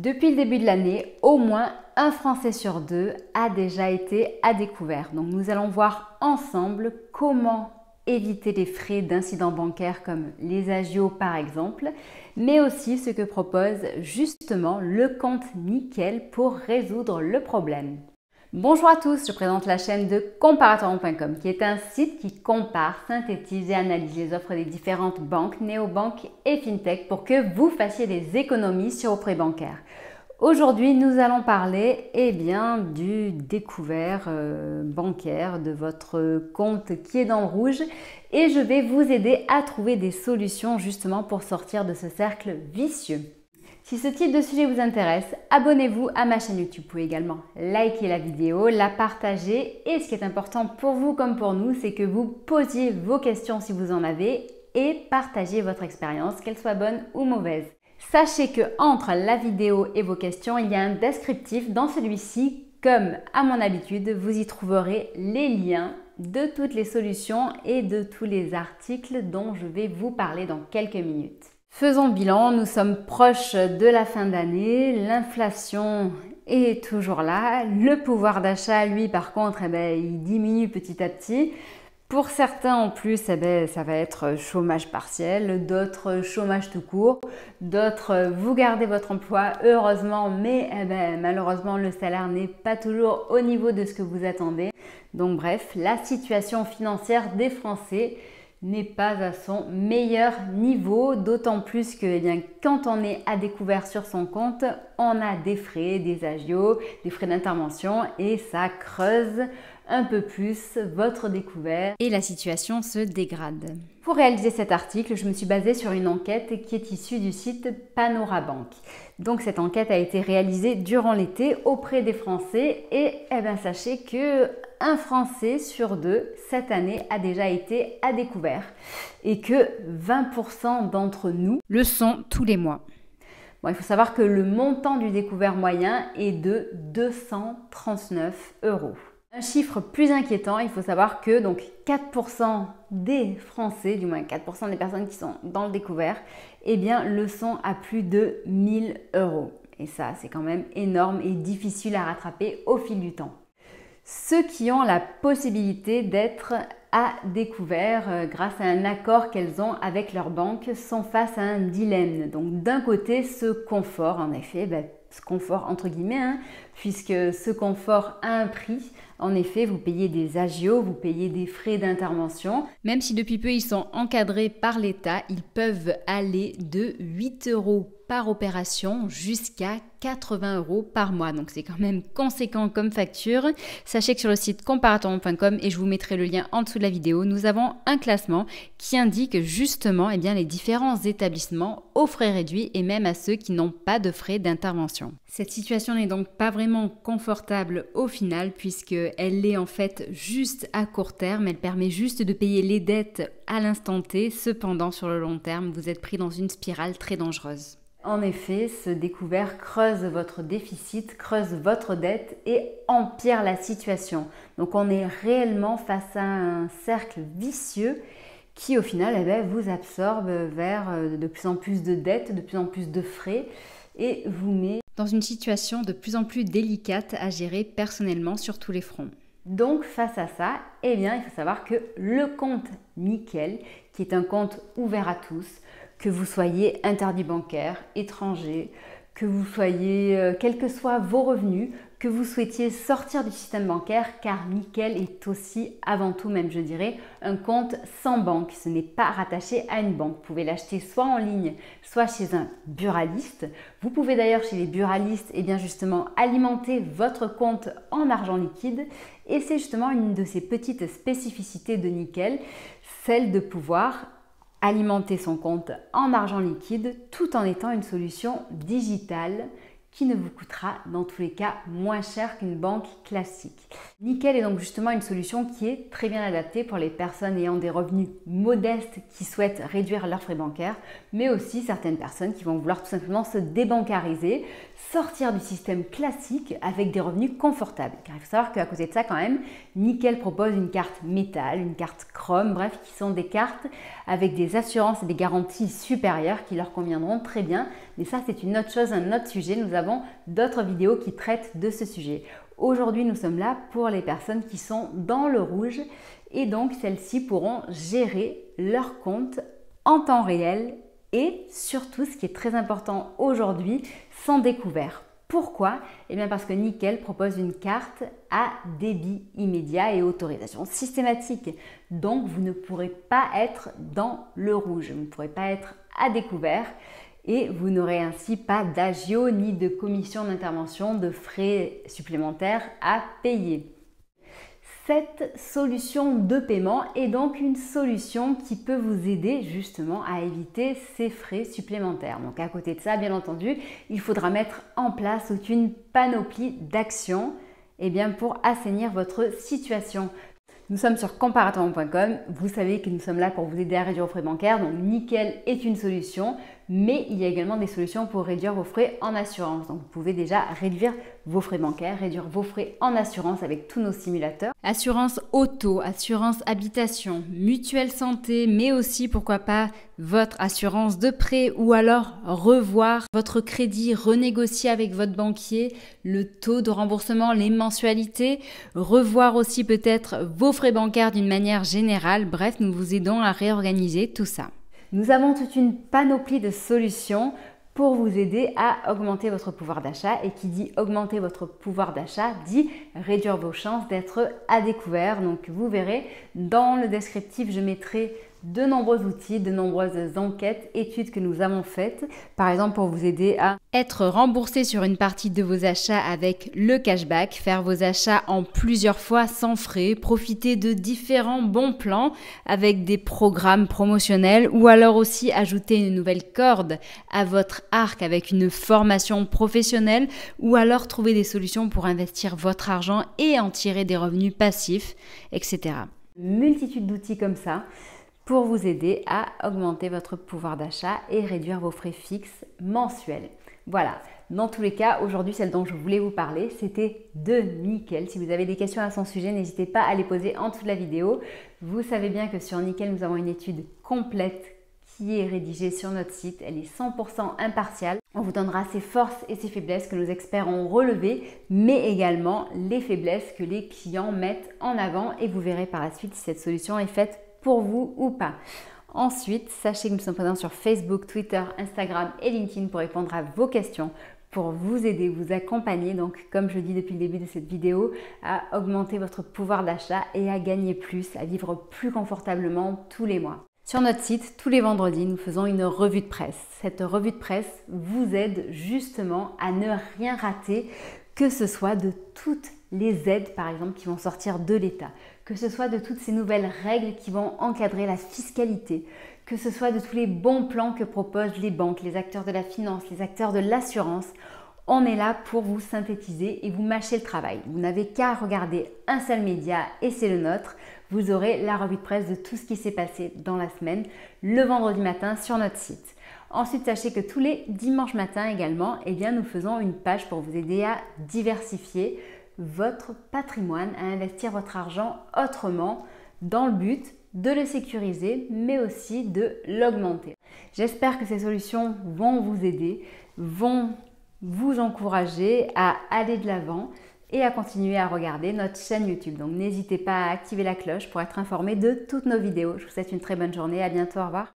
Depuis le début de l'année, au moins un Français sur deux a déjà été à découvert. Donc nous allons voir ensemble comment éviter les frais d'incidents bancaires comme les agios par exemple, mais aussi ce que propose justement le compte Nickel pour résoudre le problème. Bonjour à tous, je présente la chaîne de Comparatorrent.com qui est un site qui compare, synthétise et analyse les offres des différentes banques, néobanques et fintech pour que vous fassiez des économies sur vos prêts bancaires. Aujourd'hui, nous allons parler du découvert bancaire de votre compte qui est dans le rouge et je vais vous aider à trouver des solutions justement pour sortir de ce cercle vicieux. Si ce type de sujet vous intéresse, abonnez-vous à ma chaîne YouTube. Vous pouvez également liker la vidéo, la partager et ce qui est important pour vous comme pour nous, c'est que vous posiez vos questions si vous en avez et partagez votre expérience, qu'elle soit bonne ou mauvaise. Sachez que entre la vidéo et vos questions, il y a un descriptif. Dans celui-ci, comme à mon habitude, vous y trouverez les liens de toutes les solutions et de tous les articles dont je vais vous parler dans quelques minutes. Faisons bilan, nous sommes proches de la fin d'année, l'inflation est toujours là, le pouvoir d'achat, lui, par contre, il diminue petit à petit. Pour certains en plus, ça va être chômage partiel, d'autres chômage tout court, d'autres vous gardez votre emploi heureusement, mais malheureusement le salaire n'est pas toujours au niveau de ce que vous attendez. Donc bref, la situation financière des Français n'est pas à son meilleur niveau, d'autant plus que quand on est à découvert sur son compte, on a des frais, des agios, des frais d'intervention et ça creuse un peu plus votre découvert et la situation se dégrade. Pour réaliser cet article, je me suis basée sur une enquête qui est issue du site Panorabank. Donc cette enquête a été réalisée durant l'été auprès des Français et sachez que un Français sur deux cette année a déjà été à découvert et que 20% d'entre nous le sont tous les mois. Bon, il faut savoir que le montant du découvert moyen est de 239 €. Un chiffre plus inquiétant, il faut savoir que 4% des Français, du moins 4% des personnes qui sont dans le découvert, le sont à plus de 1000 €. Et ça, c'est quand même énorme et difficile à rattraper au fil du temps. Ceux qui ont la possibilité d'être à découvert grâce à un accord qu'elles ont avec leur banque sont face à un dilemme. Donc d'un côté, ce confort, en effet, ce confort entre guillemets, puisque ce confort a un prix. En effet, vous payez des agios, vous payez des frais d'intervention. Même si depuis peu ils sont encadrés par l'État, ils peuvent aller de 8 € par opération jusqu'à 80 € par mois. Donc c'est quand même conséquent comme facture. Sachez que sur le site Comparatorrent.com, et je vous mettrai le lien en dessous de la vidéo, nous avons un classement qui indique justement les différents établissements aux frais réduits et même à ceux qui n'ont pas de frais d'intervention. Cette situation n'est donc pas vraiment confortable au final puisqu'elle est en fait juste à court terme, elle permet juste de payer les dettes à l'instant T. Cependant, sur le long terme, vous êtes pris dans une spirale très dangereuse. En effet, ce découvert creuse votre déficit, creuse votre dette et empire la situation. Donc on est réellement face à un cercle vicieux qui au final vous absorbe vers de plus en plus de dettes, de plus en plus de frais et vous met dans une situation de plus en plus délicate à gérer personnellement sur tous les fronts. Donc face à ça, il faut savoir que le compte Nickel, qui est un compte ouvert à tous, que vous soyez interdit bancaire, étranger, que vous soyez, quels que soient vos revenus, que vous souhaitiez sortir du système bancaire, car Nickel est aussi, avant tout même je dirais, un compte sans banque. Ce n'est pas rattaché à une banque. Vous pouvez l'acheter soit en ligne, soit chez un buraliste. Vous pouvez d'ailleurs chez les buralistes, justement, alimenter votre compte en argent liquide. Et c'est justement une de ces petites spécificités de Nickel, celle de pouvoir alimenter son compte en argent liquide tout en étant une solution digitale qui ne vous coûtera dans tous les cas moins cher qu'une banque classique. Nickel est donc justement une solution qui est très bien adaptée pour les personnes ayant des revenus modestes qui souhaitent réduire leurs frais bancaires, mais aussi certaines personnes qui vont vouloir tout simplement se débancariser, sortir du système classique avec des revenus confortables. Car il faut savoir qu'à côté de ça quand même, Nickel propose une carte métal, une carte chrome, bref, qui sont des cartes avec des assurances et des garanties supérieures qui leur conviendront très bien. Mais ça, c'est une autre chose, un autre sujet. Nous avons d'autres vidéos qui traitent de ce sujet. Aujourd'hui, nous sommes là pour les personnes qui sont dans le rouge et donc celles-ci pourront gérer leur compte en temps réel et surtout, ce qui est très important aujourd'hui, sans découvert. Pourquoi? Eh bien parce que Nickel propose une carte à débit immédiat et autorisation systématique. Donc, vous ne pourrez pas être dans le rouge, vous ne pourrez pas être à découvert et vous n'aurez ainsi pas d'agio ni de commission d'intervention, de frais supplémentaires à payer. Cette solution de paiement est donc une solution qui peut vous aider justement à éviter ces frais supplémentaires. Donc à côté de ça, bien entendu, il faudra mettre en place toute une panoplie d'actions pour assainir votre situation. Nous sommes sur comparativement.com. Vous savez que nous sommes là pour vous aider à réduire vos frais bancaires. Donc Nickel est une solution, mais il y a également des solutions pour réduire vos frais en assurance. Donc vous pouvez déjà réduire vos frais bancaires, réduire vos frais en assurance avec tous nos simulateurs. Assurance auto, assurance habitation, mutuelle santé, mais aussi pourquoi pas votre assurance de prêt ou alors revoir votre crédit, renégocier avec votre banquier le taux de remboursement, les mensualités, revoir aussi peut-être vos frais bancaires d'une manière générale. Bref, nous vous aidons à réorganiser tout ça. Nous avons toute une panoplie de solutions pour vous aider à augmenter votre pouvoir d'achat. Et qui dit augmenter votre pouvoir d'achat dit réduire vos chances d'être à découvert. Donc vous verrez, dans le descriptif, je mettrai de nombreux outils, de nombreuses enquêtes, études que nous avons faites, par exemple pour vous aider à être remboursé sur une partie de vos achats avec le cashback, faire vos achats en plusieurs fois sans frais, profiter de différents bons plans avec des programmes promotionnels ou alors aussi ajouter une nouvelle corde à votre arc avec une formation professionnelle ou alors trouver des solutions pour investir votre argent et en tirer des revenus passifs, etc. Multitude d'outils comme ça pour vous aider à augmenter votre pouvoir d'achat et réduire vos frais fixes mensuels. Voilà, dans tous les cas, aujourd'hui, celle dont je voulais vous parler, c'était de Nickel. Si vous avez des questions à son sujet, n'hésitez pas à les poser en dessous de la vidéo. Vous savez bien que sur Nickel, nous avons une étude complète qui est rédigée sur notre site. Elle est 100% impartiale. On vous donnera ses forces et ses faiblesses que nos experts ont relevées, mais également les faiblesses que les clients mettent en avant et vous verrez par la suite si cette solution est faite pour vous ou pas. Ensuite, sachez que nous sommes présents sur Facebook, Twitter, Instagram et LinkedIn pour répondre à vos questions, pour vous aider, vous accompagner, donc comme je le dis depuis le début de cette vidéo, à augmenter votre pouvoir d'achat et à gagner plus, à vivre plus confortablement tous les mois. Sur notre site, tous les vendredis, nous faisons une revue de presse. Cette revue de presse vous aide justement à ne rien rater, que ce soit de toutes les aides par exemple qui vont sortir de l'État, que ce soit de toutes ces nouvelles règles qui vont encadrer la fiscalité, que ce soit de tous les bons plans que proposent les banques, les acteurs de la finance, les acteurs de l'assurance. On est là pour vous synthétiser et vous mâcher le travail. Vous n'avez qu'à regarder un seul média et c'est le nôtre. Vous aurez la revue de presse de tout ce qui s'est passé dans la semaine, le vendredi matin sur notre site. Ensuite, sachez que tous les dimanches matins également, nous faisons une page pour vous aider à diversifier votre patrimoine, à investir votre argent autrement dans le but de le sécuriser, mais aussi de l'augmenter. J'espère que ces solutions vont vous aider, vont vous encourager à aller de l'avant et à continuer à regarder notre chaîne YouTube. Donc n'hésitez pas à activer la cloche pour être informé de toutes nos vidéos. Je vous souhaite une très bonne journée, à bientôt, au revoir.